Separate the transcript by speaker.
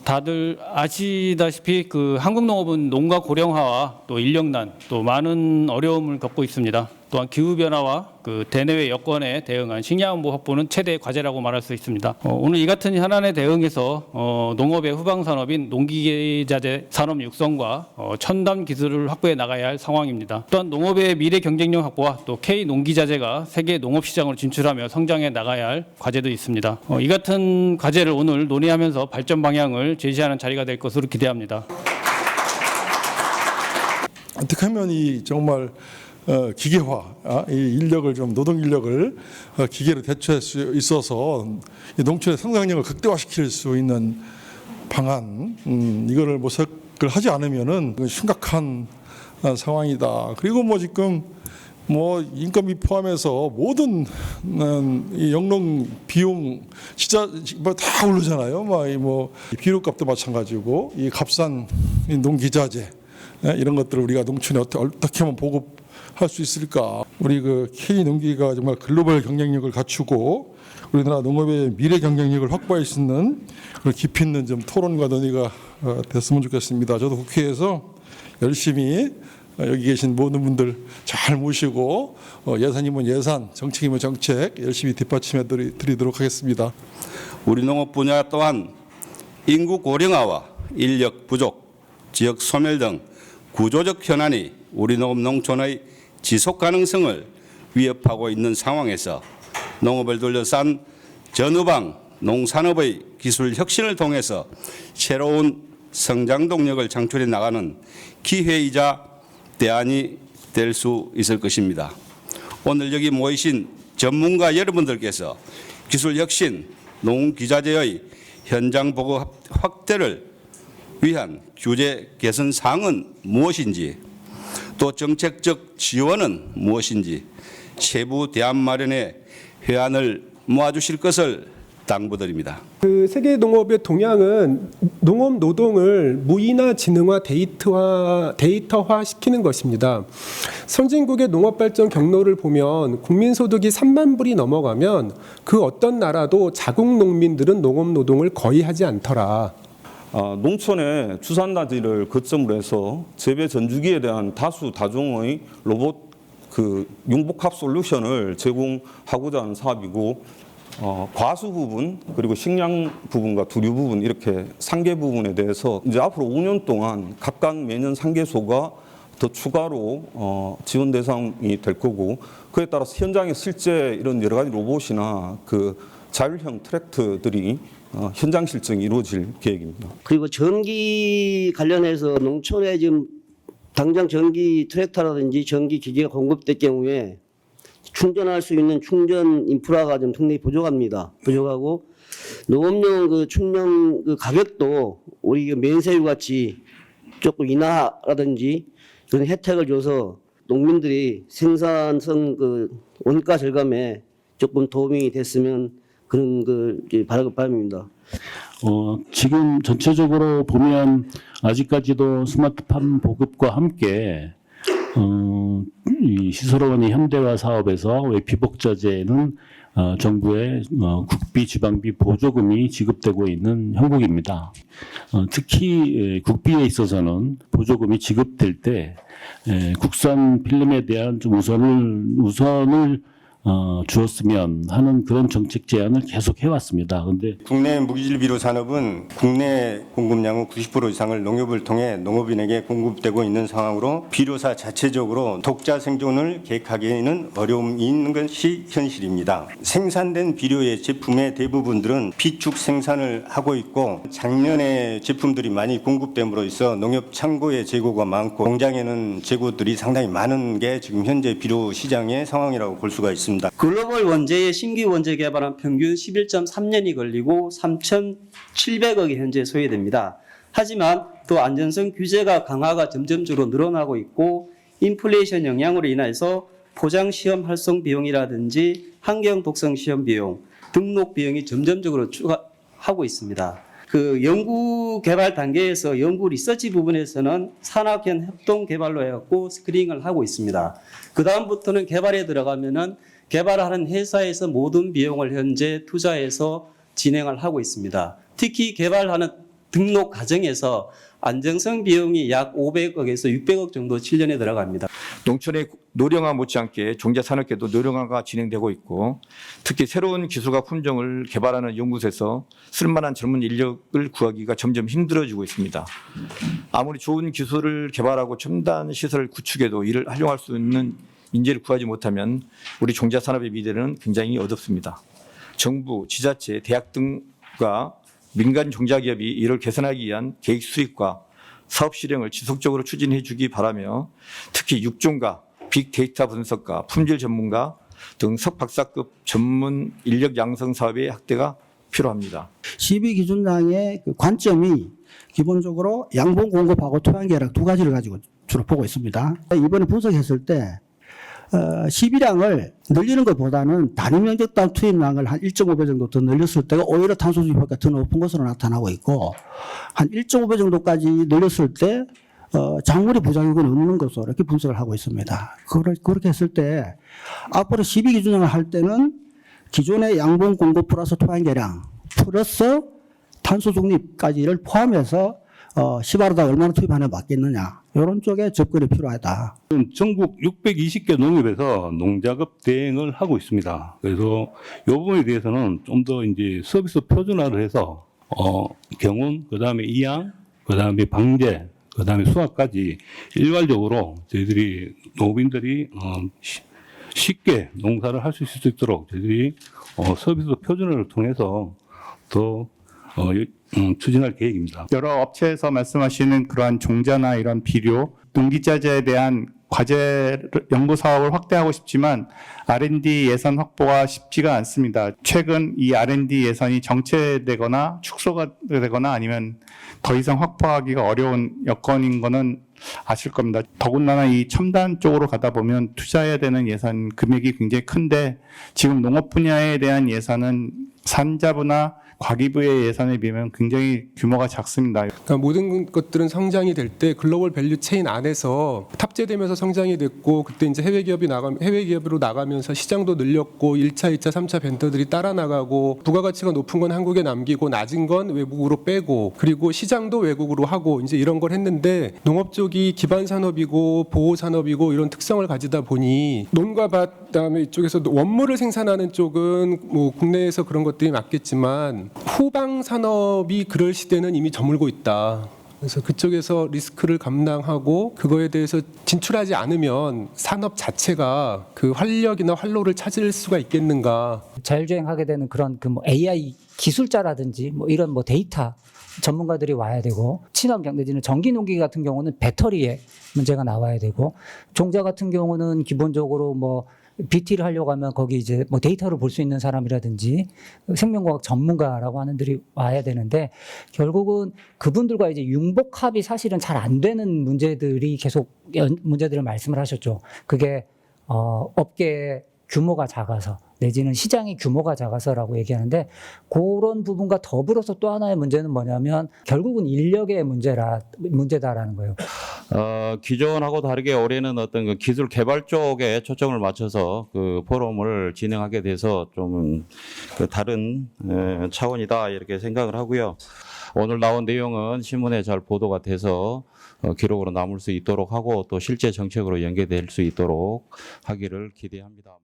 Speaker 1: 다들 아시다시피 한국 농업은 농가 고령화와 또 인력난, 또 많은 어려움을 겪고 있습니다. 또한 기후 변화와 대내외 여건에 대응한 식량안보 확보는 최대의 과제라고 말할 수 있습니다. 오늘 이 같은 현안에 대응해서 농업의 후방 산업인 농기자재 산업 육성과 첨단 기술을 확보해 나가야 할 상황입니다. 또한 농업의 미래 경쟁력 확보와 또 K 농기자재가 세계 농업 시장으로 진출하며 성장해 나가야 할 과제도 있습니다. 이 같은 과제를 오늘 논의하면서 발전 방향을 제시하는 자리가 될 것으로 기대합니다.
Speaker 2: 어떻게 하면 이 정말 기계화, 이 인력을 좀 노동 인력을 기계로 대체할 수 있어서 이 농촌의 생산력을 극대화시킬 수 있는 방안, 이거를 모색을 하지 않으면은 심각한 상황이다. 그리고 지금 인건비 포함해서 모든 이 영농 비용 진짜 다 오르잖아요. 비료값도 마찬가지고 이 값싼 농기자재 이런 것들을 우리가 농촌에 어떻게 하면 보급할 수 있을까? 우리 K 농기가 정말 글로벌 경쟁력을 갖추고 우리나라 농업의 미래 경쟁력을 확보할 수 있는 그런 깊이 있는 좀 토론과 논의가 됐으면 좋겠습니다. 저도 국회에서 열심히 여기 계신 모든 분들 잘 모시고 예산이면 예산, 정책이면 정책 열심히 뒷받침해 드리도록 하겠습니다.
Speaker 3: 우리 농업 분야 또한 인구 고령화와 인력 부족, 지역 소멸 등 구조적 현안이 우리 농촌의 지속 가능성을 위협하고 있는 상황에서 농업을 둘러싼 전후방 농산업의 기술 혁신을 통해서 새로운 성장 동력을 창출해 나가는 기회이자 대안이 될 수 있을 것입니다. 오늘 여기 모이신 전문가 여러분들께서 기술 혁신, 농기자재의 현장 보급 확대를 위한 규제 개선 사항은 무엇인지, 또 정책적 지원은 무엇인지 세부 대안 마련에 회안을 모아주실 것을 당부드립니다.
Speaker 4: 세계 농업의 동향은 농업 노동을 무인화, 지능화, 데이터화 시키는 것입니다. 선진국의 농업 발전 경로를 보면 국민 소득이 3만 불이 넘어가면 그 어떤 나라도 자국 농민들은 농업 노동을 거의 하지 않더라.
Speaker 5: 농촌의 주산단지를 거점으로 해서 재배 전주기에 대한 다종의 로봇 융복합 솔루션을 제공하고자 하는 사업이고, 과수 부분 그리고 식량 부분과 두류 부분 이렇게 3개 부분에 대해서 이제 앞으로 5년 동안 각각 매년 상계소가 더 추가로 지원 대상이 될 거고, 그에 따라서 현장에 실제 이런 여러 가지 로봇이나 자율형 트랙터들이 현장 실증이 이루어질 계획입니다.
Speaker 6: 그리고 전기 관련해서 농촌에 지금 당장 전기 트랙터라든지 전기 기계가 공급될 경우에 충전할 수 있는 충전 인프라가 좀 상당히 부족합니다. 부족하고 농업용 충전 가격도 우리 면세유 같이 조금 인하라든지 그런 혜택을 줘서 농민들이 생산성 원가 절감에 조금 도움이 됐으면 그런 바람입니다.
Speaker 7: 지금 전체적으로 보면 아직까지도 스마트팜 보급과 함께 이 시설원의 현대화 사업에서 외피복자재는 정부의 국비, 지방비 보조금이 지급되고 있는 형국입니다. 특히 국비에 있어서는 보조금이 지급될 때 국산 필름에 대한 좀 우선을 주었으면 하는 그런 정책 제안을 계속 해왔습니다. 그런데
Speaker 8: 국내 무기질 비료 산업은 국내 공급량의 90% 이상을 농협을 통해 농업인에게 공급되고 있는 상황으로 비료사 자체적으로 독자 생존을 계획하기에는 어려움이 있는 것이 현실입니다. 생산된 비료의 제품의 대부분들은 비축 생산을 하고 있고, 작년에 제품들이 많이 공급됨으로 있어 농협 창고에 재고가 많고 공장에는 재고들이 상당히 많은 게 지금 현재 비료 시장의 상황이라고 볼 수가 있습니다.
Speaker 9: 글로벌 원재의 신규 원재 개발은 평균 11.3년이 걸리고 3,700억이 현재 소요됩니다. 하지만 또 안전성 규제가 강화가 점점적으로 늘어나고 있고, 인플레이션 영향으로 인해서 포장 시험 활성 비용이라든지 환경 독성 시험 비용, 등록 비용이 점점적으로 추가하고 있습니다. 연구 개발 단계에서 연구 리서치 부분에서는 산학연 협동 개발로 해갖고 스크리닝을 하고 있습니다. 그 다음부터는 개발에 들어가면은 개발하는 회사에서 모든 비용을 현재 투자해서 진행을 하고 있습니다. 특히 개발하는 등록 과정에서 안정성 비용이 약 500억에서 600억 정도 7년에 들어갑니다.
Speaker 10: 농촌의 노령화 못지않게 종자산업계도 노령화가 진행되고 있고 특히 새로운 기술과 품종을 개발하는 연구소에서 쓸만한 젊은 인력을 구하기가 점점 힘들어지고 있습니다. 아무리 좋은 기술을 개발하고 첨단 시설을 구축해도 이를 활용할 수 있는 인재를 구하지 못하면 우리 종자산업의 미래는 굉장히 어둡습니다. 정부, 지자체, 대학 등과 민간 종자기업이 이를 개선하기 위한 계획 수립과 사업 실행을 지속적으로 추진해 주기 바라며 특히 육종가, 빅데이터 분석가, 품질 전문가 등 석박사급 전문 인력 양성 사업의 확대가 필요합니다.
Speaker 11: 12기준량의 그 관점이 기본적으로 양봉 공급하고 토양 계약 두 가지를 가지고 주로 보고 있습니다. 이번에 분석했을 때 12량을 늘리는 것보다는 단위 면적당 투입량을 한 1.5배 정도 더 늘렸을 때가 오히려 탄소 수입 효과가 더 높은 것으로 나타나고 있고 한 1.5배 정도까지 늘렸을 때 작물의 부작용은 없는 것으로 이렇게 분석을 하고 있습니다. 그렇게 했을 때 앞으로 12기준량을 할 때는 기존의 양봉 공급 플러스 토양 계량 플러스 탄소 중립까지를 포함해서 10알에다 얼마나 투입하느냐 맞겠느냐 이런 쪽에 접근이 필요하다.
Speaker 12: 전국 620개 농협에서 농작업 대행을 하고 있습니다. 그래서 이 부분에 대해서는 좀 더 이제 서비스 표준화를 해서 경운, 그다음에 이양, 그다음에 방제, 그다음에 수확까지 일괄적으로 저희들이 농업인들이 쉽게 농사를 할 수 있을 수 있도록 저희들이 서비스 표준화를 통해서 더 추진할 계획입니다.
Speaker 13: 여러 업체에서 말씀하시는 그러한 종자나 이런 비료, 농기자재에 대한 과제 연구 사업을 확대하고 싶지만 R&D 예산 확보가 쉽지가 않습니다. 최근 이 R&D 예산이 정체되거나 축소가 되거나 아니면 더 이상 확보하기가 어려운 여건인 거는 아실 겁니다. 더군다나 이 첨단 쪽으로 가다 보면 투자해야 되는 예산 금액이 굉장히 큰데 지금 농업 분야에 대한 예산은 산자부나 과기부의 예산에 비하면 굉장히 규모가 작습니다.
Speaker 4: 그러니까 모든 것들은 성장이 될 때 글로벌 밸류 체인 안에서 탑재되면서 성장이 됐고 그때 이제 해외 기업으로 나가면서 시장도 늘렸고 1차, 2차, 3차 벤더들이 따라 나가고 부가가치가 높은 건 한국에 남기고 낮은 건 외국으로 빼고 그리고 시장도 외국으로 하고 이제 이런 걸 했는데 농업 쪽이 기반 산업이고 보호 산업이고 이런 특성을 가지다 보니 논과 밭 그다음에 이쪽에서 원물을 생산하는 쪽은 뭐 국내에서 그런 것들이 맞겠지만 후방 산업이 그럴 시대는 이미 저물고 있다. 그래서 그쪽에서 리스크를 감당하고 그거에 대해서 진출하지 않으면 산업 자체가 그 활력이나 활로를 찾을 수가 있겠는가.
Speaker 14: 자율주행하게 되는 그런 뭐 AI 기술자라든지 뭐 이런 뭐 데이터 전문가들이 와야 되고 친환경 내지는 전기농기 같은 경우는 배터리에 문제가 나와야 되고 종자 같은 경우는 기본적으로 뭐 BT를 하려고 하면 거기 이제 뭐 데이터를 볼 수 있는 사람이라든지 생명과학 전문가라고 하는 들이 와야 되는데 결국은 그분들과 이제 융복합이 사실은 잘 안 되는 문제들이 계속 문제들을 말씀을 하셨죠. 그게 업계 규모가 작아서 내지는 시장의 규모가 작아서라고 얘기하는데 그런 부분과 더불어서 또 하나의 문제는 뭐냐면 결국은 인력의 문제다라는 거예요.
Speaker 3: 기존하고 다르게 올해는 어떤 그 기술 개발 쪽에 초점을 맞춰서 그 포럼을 진행하게 돼서 좀 그 다른 차원이다 이렇게 생각을 하고요. 오늘 나온 내용은 신문에 잘 보도가 돼서 기록으로 남을 수 있도록 하고 또 실제 정책으로 연계될 수 있도록 하기를 기대합니다.